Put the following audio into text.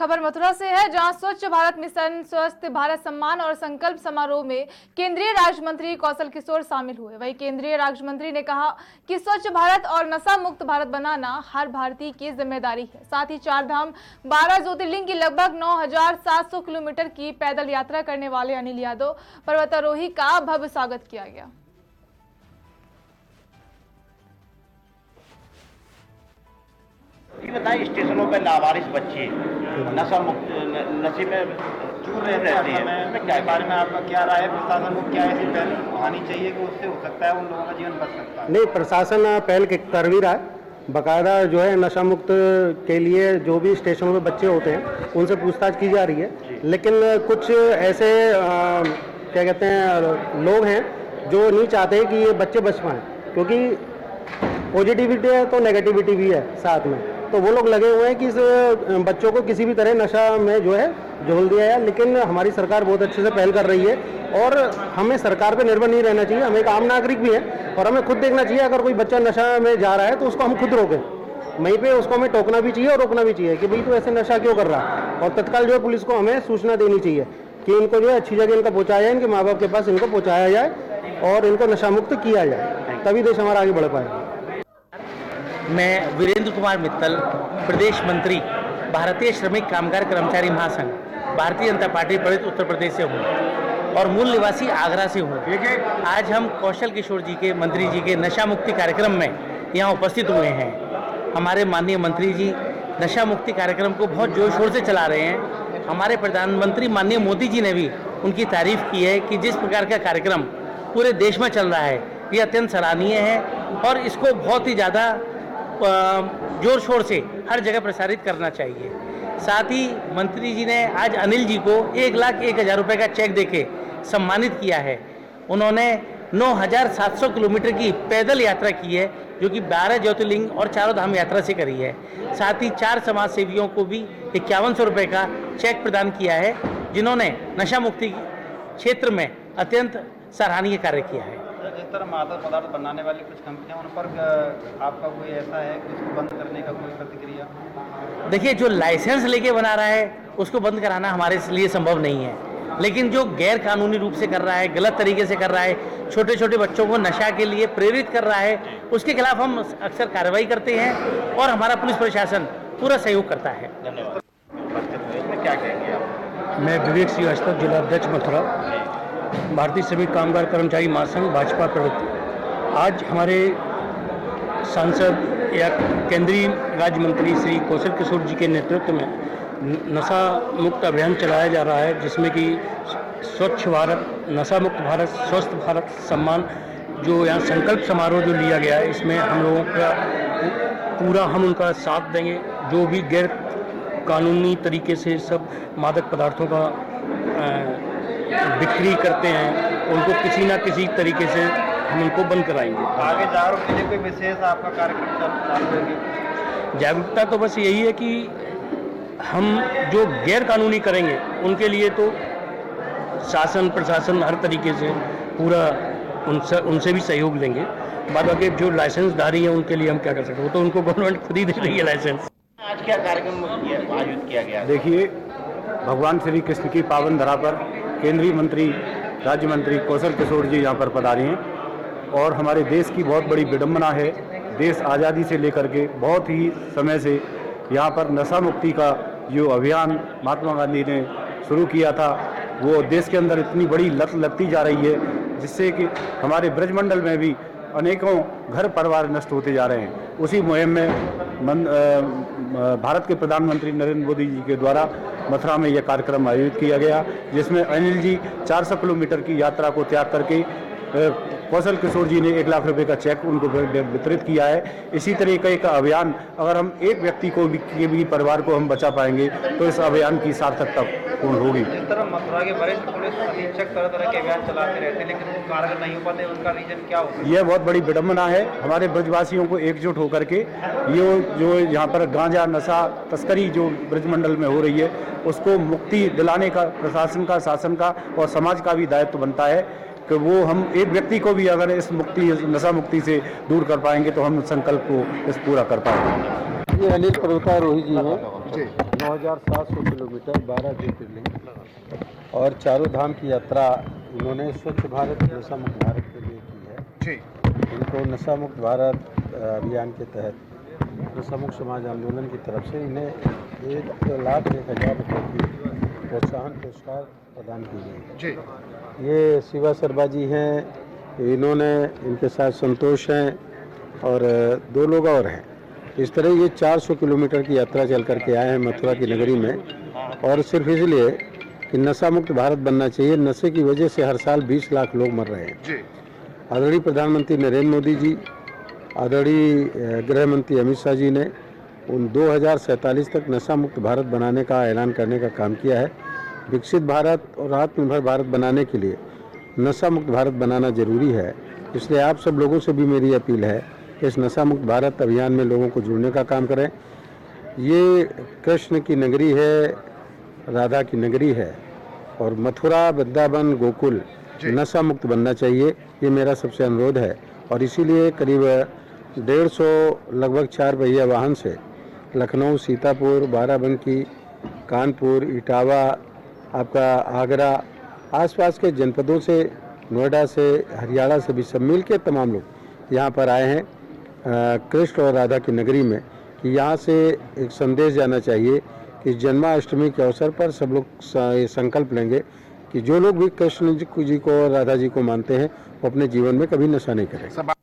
खबर मथुरा से है, जहां स्वच्छ भारत मिशन, स्वस्थ भारत सम्मान और संकल्प समारोह में केंद्रीय राज्य मंत्री कौशल किशोर शामिल हुए। वहीं केंद्रीय राज्य मंत्री ने कहा कि स्वच्छ भारत और नशा मुक्त भारत बनाना हर भारतीय की जिम्मेदारी है। साथ ही 4 धाम 12 ज्योतिर्लिंग की लगभग 9,700 किलोमीटर की पैदल यात्रा करने वाले अनिल यादव पर्वतारोही का भव्य स्वागत किया गया। बताइए, स्टेशनों पर लावारिस बच्चे नशे में चूर रहते हैं, क्या बारे में आपका क्या राय है? प्रशासन को क्या ऐसी पहल आनी चाहिए कि उससे हो सकता है उन लोगों का जीवन बच सकता है? नहीं, प्रशासन पहल कर भी रहा है। बाकायदा जो है नशा मुक्त के लिए जो भी स्टेशनों पे बच्चे होते हैं उनसे पूछताछ की जा रही है, लेकिन कुछ ऐसे क्या कहते हैं लोग हैं जो नहीं चाहते कि ये बच्चे बच पाएँ, क्योंकि पॉजिटिविटी है तो नेगेटिविटी भी है साथ में। तो वो लोग लगे हुए हैं कि इस बच्चों को किसी भी तरह नशा में जो है झोल दिया है। लेकिन हमारी सरकार बहुत अच्छे से पहल कर रही है और हमें सरकार पे निर्भर नहीं रहना चाहिए। हम एक आम नागरिक भी हैं और हमें खुद देखना चाहिए, अगर कोई बच्चा नशा में जा रहा है तो उसको हम खुद रोकें, वहीं पे उसको हमें टोकना भी चाहिए और रोकना भी चाहिए कि भाई तो ऐसे नशा क्यों कर रहा है। और तत्काल जो है पुलिस को हमें सूचना देनी चाहिए कि इनको जो है अच्छी जगह इनका पहुँचाया जाए, इनके माँ बाप के पास इनको पहुँचाया जाए और इनको नशा मुक्त किया जाए, तभी देश हमारा आगे बढ़ पाएगा। मैं वीरेंद्र कुमार मित्तल, प्रदेश मंत्री, भारतीय श्रमिक कामगार कर्मचारी महासंघ, भारतीय जनता पार्टी प्रेरित उत्तर प्रदेश से हूँ और मूल निवासी आगरा से हूँ। आज हम कौशल किशोर जी के, मंत्री जी के नशा मुक्ति कार्यक्रम में यहाँ उपस्थित हुए हैं। हमारे माननीय मंत्री जी नशा मुक्ति कार्यक्रम को बहुत जोर शोर से चला रहे हैं। हमारे प्रधानमंत्री माननीय मोदी जी ने भी उनकी तारीफ की है कि जिस प्रकार का कार्यक्रम पूरे देश में चल रहा है ये अत्यंत सराहनीय है और इसको बहुत ही ज़्यादा जोर शोर से हर जगह प्रसारित करना चाहिए। साथ ही मंत्री जी ने आज अनिल जी को 1,01,000 रुपये का चेक देके सम्मानित किया है। उन्होंने 9,700 किलोमीटर की पैदल यात्रा की है, जो कि 12 ज्योतिर्लिंग और 4 धाम यात्रा से करी है। साथ ही 4 समाज सेवियों को भी 5100 रुपये का चेक प्रदान किया है, जिन्होंने नशा मुक्ति क्षेत्र में अत्यंत सराहनीय कार्य किया है। जिस तरह मादक पदार्थ बनाने वाली कुछ कंपनियां, उन पर आपका कोई ऐसा है कि उसको बंद करने का कोई प्रतिक्रिया? देखिए, जो लाइसेंस लेके बना रहा है उसको बंद कराना हमारे लिए संभव नहीं है, लेकिन जो गैर कानूनी रूप से कर रहा है, गलत तरीके से कर रहा है, छोटे छोटे बच्चों को नशा के लिए प्रेरित कर रहा है, उसके खिलाफ हम अक्सर कार्रवाई करते हैं और हमारा पुलिस प्रशासन पूरा सहयोग करता है। धन्यवाद। क्या कहेंगे आप? मैं विवेक श्रीवास्तव, जिला अध्यक्ष मथुरा, भारतीय श्रमिक कामगार कर्मचारी महासंघ, भाजपा प्रवृत्ति। आज हमारे सांसद या केंद्रीय राज्य मंत्री श्री कौशल किशोर जी के नेतृत्व में नशा मुक्त अभियान चलाया जा रहा है, जिसमें कि स्वच्छ भारत, नशा मुक्त भारत, स्वस्थ भारत सम्मान, जो यहाँ संकल्प समारोह जो लिया गया है, इसमें हम लोगों का पूरा हम उनका साथ देंगे। जो भी गैर कानूनी तरीके से सब मादक पदार्थों का बिक्री करते हैं, उनको किसी ना किसी तरीके से हम उनको बंद कराएंगे। आगे जागरूक के लिए कोई विशेष आपका कार्यक्रम चालू रहेगी? जागरूकता तो बस यही है कि हम जो गैर कानूनी करेंगे उनके लिए तो शासन प्रशासन हर तरीके से पूरा उनसे भी सहयोग लेंगे। बाद बाकी जो लाइसेंसधारी हैं उनके लिए हम क्या कर सकते हैं, वो तो उनको गवर्नमेंट खुद ही दे रही है लाइसेंस। आज क्या कार्यक्रम आयोजित किया गया? देखिए, भगवान श्री कृष्ण की पावन धरा पर केंद्रीय मंत्री, राज्य मंत्री कौशल किशोर जी यहाँ पर पधारे हैं और हमारे देश की बहुत बड़ी विडंबना है। देश आज़ादी से लेकर के बहुत ही समय से यहाँ पर नशा मुक्ति का जो अभियान महात्मा गांधी ने शुरू किया था, वो देश के अंदर इतनी बड़ी लत लगती जा रही है, जिससे कि हमारे ब्रजमंडल में भी अनेकों घर परिवार नष्ट होते जा रहे हैं। उसी मुहिम में भारत के प्रधानमंत्री नरेंद्र मोदी जी के द्वारा मथुरा में यह कार्यक्रम आयोजित किया गया, जिसमें अनिल जी 400 किलोमीटर की यात्रा को त्याग करके कौशल किशोर जी ने 1,00,000 रुपये का चेक उनको वितरित किया है। इसी तरीके का अभियान अगर हम एक व्यक्ति को भी परिवार को हम बचा पाएंगे तो इस अभियान की सार्थकता पूर्ण होगी। जिस तरह मथुरा के वरिष्ठ पुलिस अधीक्षक तरह तरह के अभियान चलाते रहते हैं, लेकिन वो कारगर नहीं हो पाते, उनका रीजन क्या होगा? यह बहुत बड़ी विडंबना है। हमारे ब्रजवासियों को एकजुट होकर के ये जो यहाँ पर गांजा नशा तस्करी जो ब्रजमंडल में हो रही है, उसको मुक्ति दिलाने का प्रशासन का, शासन का और समाज का भी दायित्व बनता है कि वो हम एक व्यक्ति को भी अगर इस नशा मुक्ति से दूर कर पाएंगे तो हम संकल्प को इस पूरा कर पाएंगे। ये अनिल पर्वतारोही जी हैं। 9,700 किलोमीटर 12 ज्योतिर्लिंग और चारों धाम की यात्रा इन्होंने स्वच्छ भारत नशा मुक्त भारत के लिए की है जी इनको नशा मुक्त भारत अभियान के तहत नशा मुक्त समाज आंदोलन की तरफ से इन्हें 1,01,000 रुपये की प्रोत्साहन पुरस्कार प्रदान की गई। जी ये शिवा शर्मा जी हैं, इन्होंने इनके साथ संतोष हैं और 2 लोग और हैं। इस तरह ये 400 किलोमीटर की यात्रा चल करके आए हैं मथुरा की नगरी में और सिर्फ इसलिए कि नशा मुक्त भारत बनना चाहिए। नशे की वजह से हर साल 20 लाख लोग मर रहे हैं। जी आदरणीय प्रधानमंत्री नरेंद्र मोदी जी, आदरणीय गृह मंत्री अमित शाह जी ने उन 2047 तक नशा मुक्त भारत बनाने का ऐलान करने का काम किया है। विकसित भारत और आत्मनिर्भर भारत बनाने के लिए नशा मुक्त भारत बनाना जरूरी है। इसलिए आप सब लोगों से भी मेरी अपील है कि इस नशा मुक्त भारत अभियान में लोगों को जुड़ने का काम करें। ये कृष्ण की नगरी है, राधा की नगरी है और मथुरा, वृंदावन, गोकुल नशा मुक्त बनना चाहिए, ये मेरा सबसे अनुरोध है। और इसीलिए करीब 150 लगभग 4 पहिया वाहन से लखनऊ, सीतापुर, बाराबंकी, कानपुर, इटावा, आपका आगरा, आसपास के जनपदों से, नोएडा से, हरियाणा से भी सब मिल के तमाम लोग यहाँ पर आए हैं कृष्ण और राधा की नगरी में कि यहाँ से एक संदेश जाना चाहिए कि जन्माष्टमी के अवसर पर सब लोग संकल्प लेंगे कि जो लोग भी कृष्ण जी को और राधा जी को मानते हैं वो अपने जीवन में कभी नशा नहीं करें।